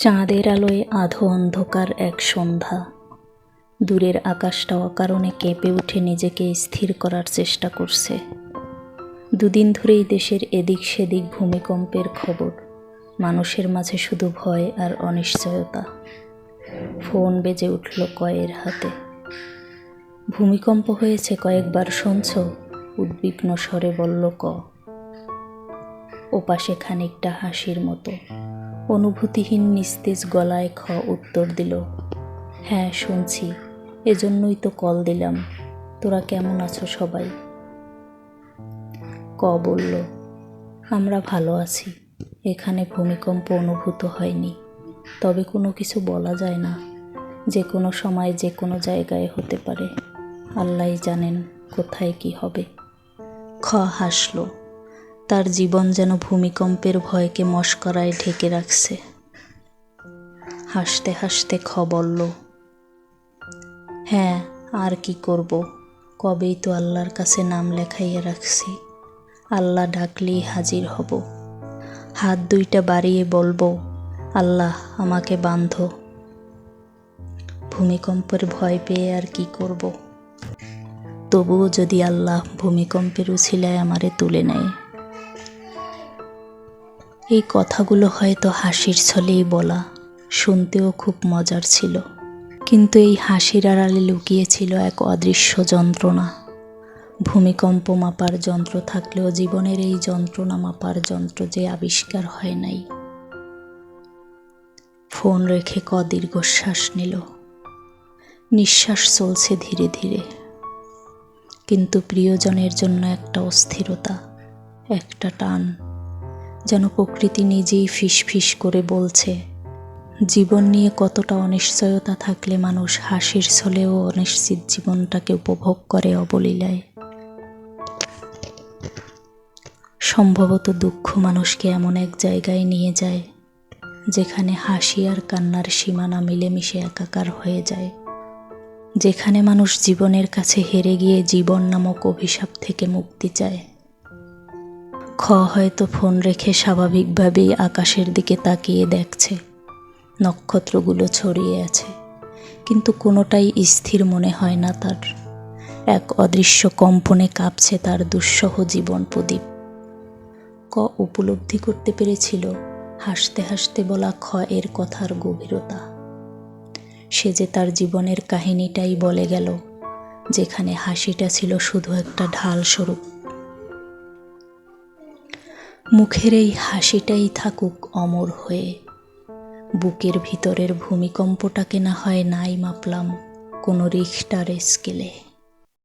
চাঁদের আলোয় আধো অন্ধকার এক সন্ধ্যা। দূরের আকাশটা অকারণে কেঁপে উঠে নিজেকে স্থির করার চেষ্টা করছে। দুদিন ধরেই দেশের এদিক সেদিক ভূমিকম্পের খবর, মানুষের মাঝে শুধু ভয় আর অনিশ্চয়তা। ফোন বেজে উঠল কয়ের হাতে। ভূমিকম্প হয়েছে কয়েকবার শুনছ? উদ্বিগ্ন স্বরে বলল ক। ওপাশে খানিকটা হাসির মতো অনুভূতিহীন নিস্তেজ গলায় খ উত্তর দিল, হ্যাঁ শুনছি, এজন্যই তো কল দিলাম। তোরা কেমন আছো সবাই? ক বলল, আমরা ভালো আছি। এখানে ভূমিকম্প অনুভূত হয়নি, তবে কোনো কিছু বলা যায় না। যে কোনো সময় যে কোনো জায়গায় হতে পারে। আল্লাহই জানেন কোথায় কি হবে। খ হাসল। তার জীবন যেন ভূমিকম্পের ভয়কে মশকরায় ঢেকে রাখছে। হাসতে হাসতে খ বলল, হ্যাঁ আর কি করব, কবেই তো আল্লাহর কাছে নাম লেখাইয়া রাখছি। আল্লাহ ডাকলেই হাজির হব। হাত দুইটা বাড়িয়ে বলবো, আল্লাহ আমাকে বাঁধ। ভূমিকম্পের ভয় পেয়ে আর কি করব। তবুও যদি আল্লাহ ভূমিকম্পের উছিলায় আমারে তুলে নেয়। এই কথাগুলো হয়তো হাসির ছলেই বলা, শুনতেও খুব মজার ছিল, কিন্তু এই হাসির আড়ালে লুকিয়েছিল এক অদৃশ্য যন্ত্রণা। ভূমিকম্প মাপার যন্ত্র থাকলেও জীবনের এই যন্ত্রণা মাপার যন্ত্র যে আবিষ্কার হয় নাই। ফোন রেখে ক দীর্ঘশ্বাস নিল। নিঃশ্বাস চলছে ধীরে ধীরে, কিন্তু প্রিয়জনের জন্য একটা অস্থিরতা, একটা টান, যেন প্রকৃতি নিজেই ফিস ফিস করে বলছে, জীবন নিয়ে কতটা অনিশ্চয়তা থাকলে মানুষ হাসির ছলেও অনিশ্চিত জীবনটাকে উপভোগ করে অবলীলায়। সম্ভবত দুঃখ মানুষকে এমন এক জায়গায় নিয়ে যায় যেখানে হাসি আর কান্নার সীমানা মিলেমিশে একাকার হয়ে যায়, যেখানে মানুষ জীবনের কাছে হেরে গিয়ে জীবন নামক অভিশাপ থেকে মুক্তি চায়। খ হয়তো ফোন রেখে স্বাভাবিকভাবেই আকাশের দিকে তাকিয়ে দেখছে, নক্ষত্রগুলো ছড়িয়ে আছে, কিন্তু কোনোটাই স্থির মনে হয় না তার। এক অদৃশ্য কম্পনে কাঁপছে তার দুঃসহ জীবন প্রদীপ। ক উপলব্ধি করতে পেরেছিল হাসতে হাসতে বলা খ এর কথার গভীরতা। সে যে তার জীবনের কাহিনীটাই বলে গেল, যেখানে হাসিটা ছিল শুধু একটা ঢাল স্বরূপ। মুখের এই হাসিটাই থাকুক অমর হয়ে। বুকের ভিতরের ভূমিকম্পটাকে না হয় নাই মাপলাম কোনো রিখটার স্কেলে।